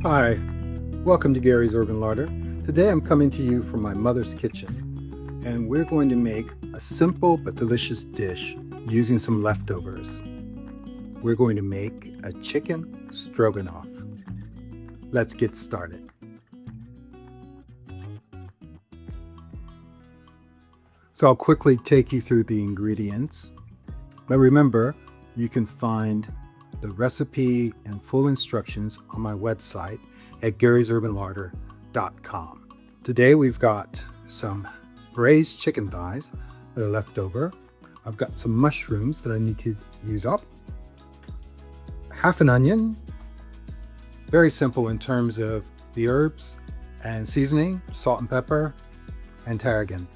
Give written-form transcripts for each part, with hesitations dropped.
Hi, welcome to Gary's Urban Larder. Today I'm coming to you from my mother's kitchen, and we're going to make a simple but delicious dish using some leftovers. We're going to make a chicken stroganoff. Let's get started. So I'll quickly take you through the ingredients, but remember, you can find the recipe and full instructions on my website at garysurbanlarder.com. Today we've got some braised chicken thighs that are left over. I've got some mushrooms that I need to use up. Half an onion. Very simple in terms of the herbs and seasoning, salt and pepper, and tarragon.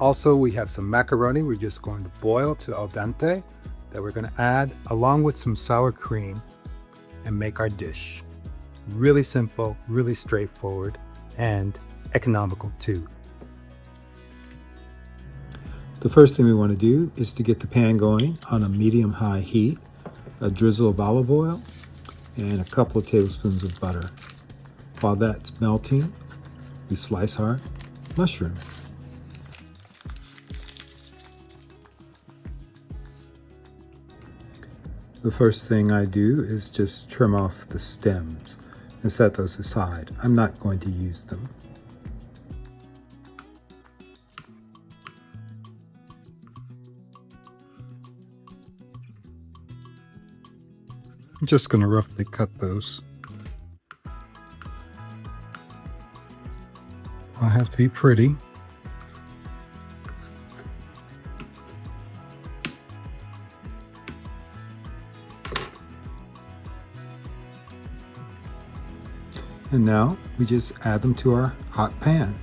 Also, we have some macaroni we're just going to boil to al dente that we're going to add along with some sour cream and make our dish. Really simple, really straightforward, and economical too. The first thing we want to do is to get the pan going on a medium-high heat, a drizzle of olive oil, and a couple of tablespoons of butter. While that's melting, we slice our mushrooms. The first thing I do is just trim off the stems and set those aside. I'm not going to use them. I'm just going to roughly cut those. I have to be pretty. And now we just add them to our hot pan.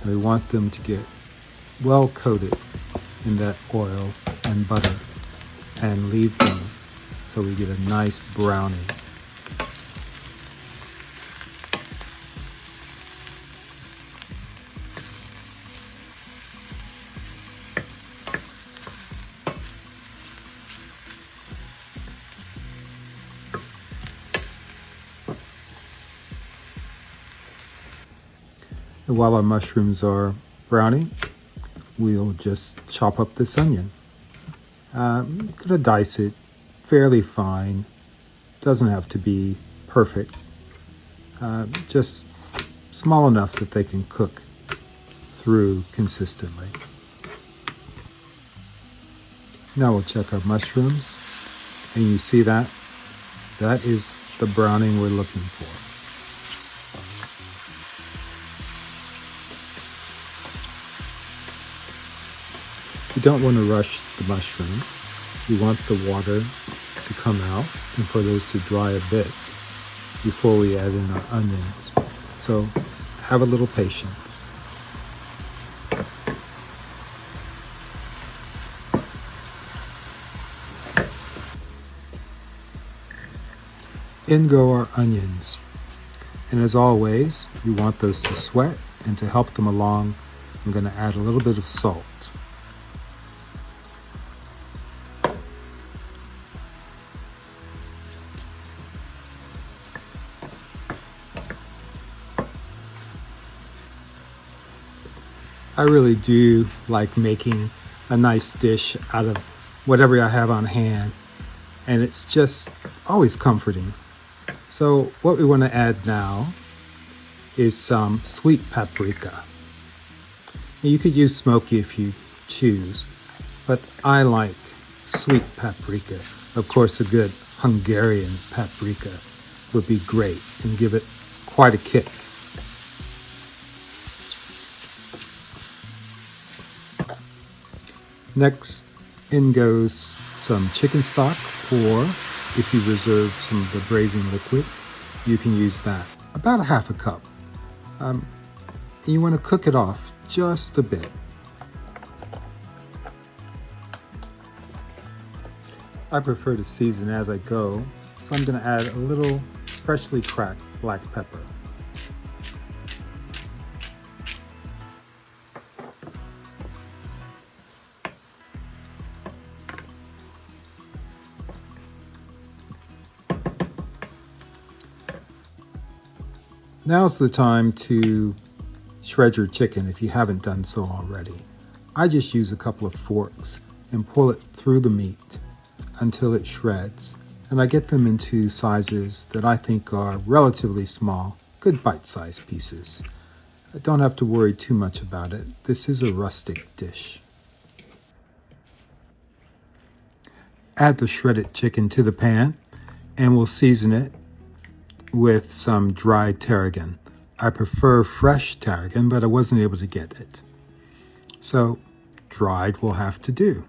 And we want them to get well coated in that oil and butter and leave them so we get a nice browning. And while our mushrooms are browning, we'll just chop up this onion. I'm gonna dice it fairly fine. Doesn't have to be perfect. Just small enough that they can cook through consistently. Now we'll check our mushrooms, and you see that? That is the browning we're looking for. You don't want to rush the mushrooms. You want the water to come out and for those to dry a bit before we add in our onions. So have a little patience. In go our onions. And as always, you want those to sweat, and to help them along, I'm going to add a little bit of salt. I really do like making a nice dish out of whatever I have on hand, and it's just always comforting. So what we want to add now is some sweet paprika. You could use smoky if you choose, but I like sweet paprika. Of course, a good Hungarian paprika would be great and give it quite a kick. Next, in goes some chicken stock, or if you reserve some of the braising liquid, you can use that. About a half a cup. You want to cook it off just a bit. I prefer to season as I go, so I'm going to add a little freshly cracked black pepper. Now's the time to shred your chicken if you haven't done so already. I just use a couple of forks and pull it through the meat until it shreds, and I get them into sizes that I think are relatively small, good bite-sized pieces. I don't have to worry too much about it. This is a rustic dish. Add the shredded chicken to the pan and we'll season it with some dried tarragon. I prefer fresh tarragon, but I wasn't able to get it. So dried will have to do.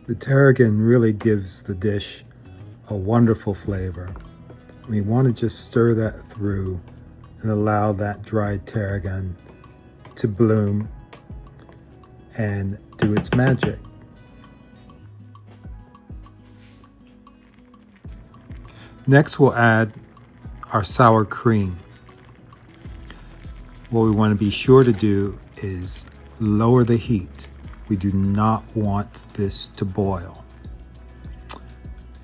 The tarragon really gives the dish a wonderful flavor. We want to just stir that through and allow that dried tarragon to bloom and do its magic. Next, we'll add our sour cream. What we want to be sure to do is lower the heat. We do not want this to boil.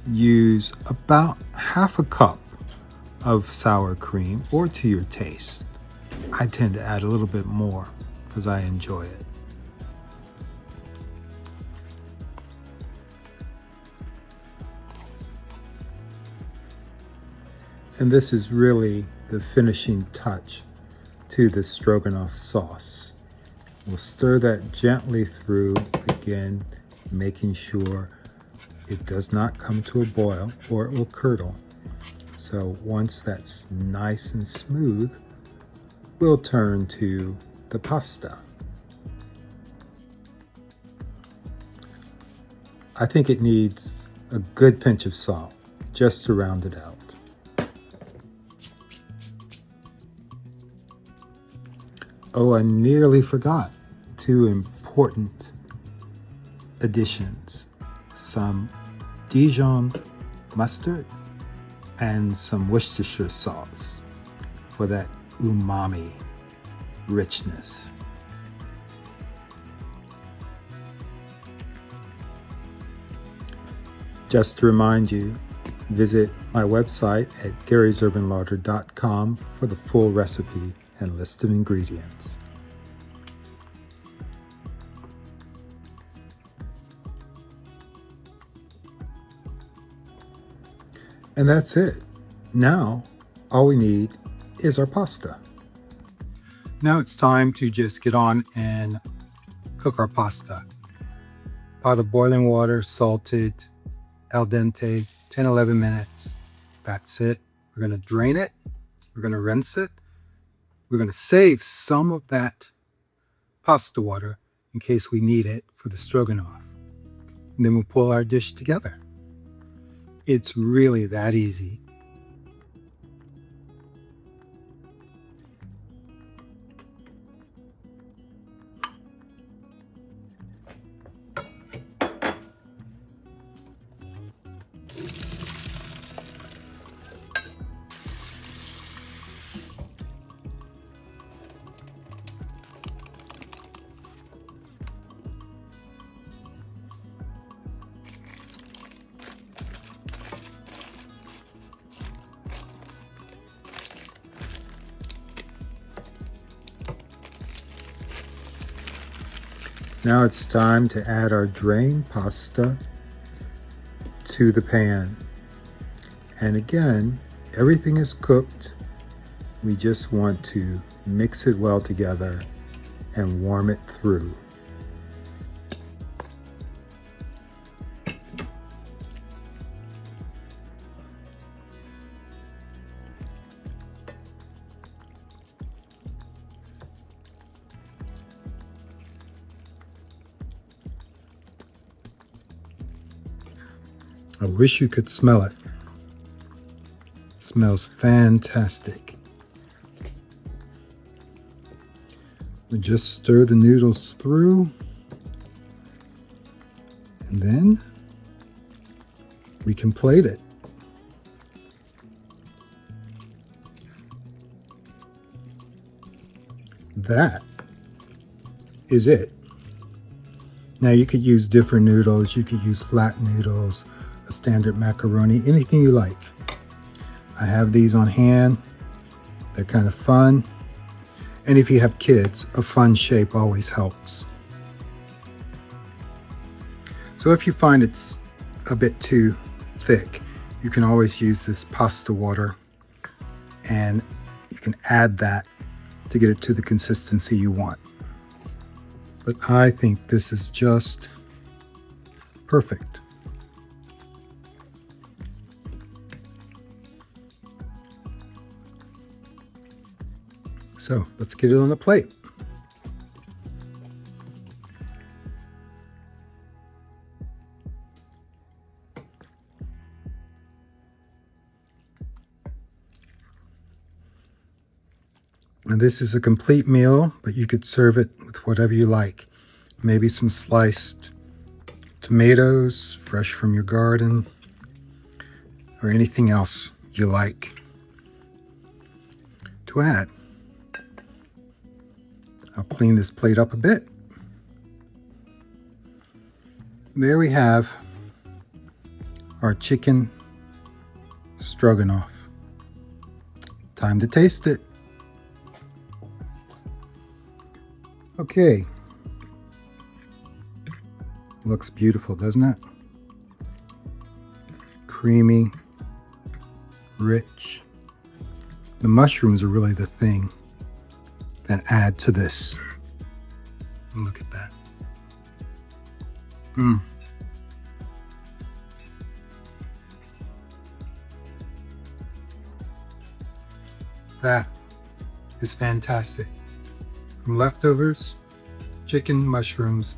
Use about half a cup of sour cream, or to your taste. I tend to add a little bit more because I enjoy it. And this is really the finishing touch to the Stroganoff sauce. We'll stir that gently through, again, making sure it does not come to a boil or it will curdle. So once that's nice and smooth, we'll turn to the pasta. I think it needs a good pinch of salt just to round it out. Oh, I nearly forgot two important additions. Some Dijon mustard and some Worcestershire sauce for that umami richness. Just to remind you, visit my website at garysurbanlarder.com for the full recipe and list of ingredients. And that's it. Now, all we need is our pasta. Now it's time to just get on and cook our pasta. Pot of boiling water, salted, al dente, 10-11 minutes. That's it. We're going to drain it. We're going to rinse it. We're going to save some of that pasta water in case we need it for the stroganoff. And then we'll pull our dish together. It's really that easy. Now it's time to add our drained pasta to the pan. And again, everything is cooked. We just want to mix it well together and warm it through. I wish you could smell it. It smells fantastic. We just stir the noodles through, and then we can plate it. That is it. Now you could use different noodles. You could use flat noodles, a standard macaroni, anything you like. I have these on hand. They're kind of fun. And if you have kids, a fun shape always helps. So if you find it's a bit too thick, you can always use this pasta water and you can add that to get it to the consistency you want. But I think this is just perfect. So let's get it on the plate. And this is a complete meal, but you could serve it with whatever you like. Maybe some sliced tomatoes, fresh from your garden, or anything else you like to add. I'll clean this plate up a bit. There we have our chicken stroganoff. Time to taste it. Okay. Looks beautiful, doesn't it? Creamy, rich. The mushrooms are really the thing that add to this. Look at that. That is fantastic. From leftovers, chicken, mushrooms,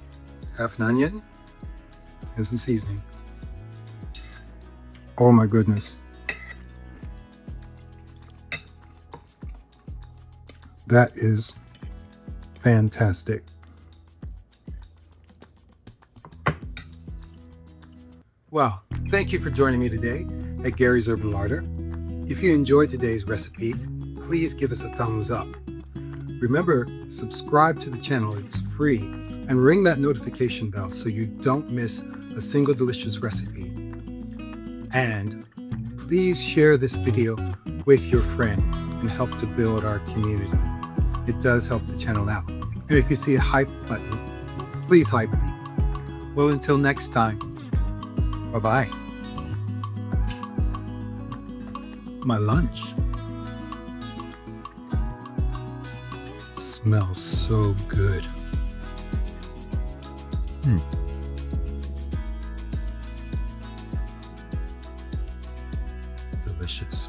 half an onion, and some seasoning. Oh my goodness. That is fantastic. Well, thank you for joining me today at Gary's Urban Larder. If you enjoyed today's recipe, please give us a thumbs up. Remember, subscribe to the channel, it's free, and ring that notification bell so you don't miss a single delicious recipe. And please share this video with your friend and help to build our community. It does help the channel out. And if you see a hype button, please hype me. Well, until next time, bye-bye. My lunch smells so good. It's delicious.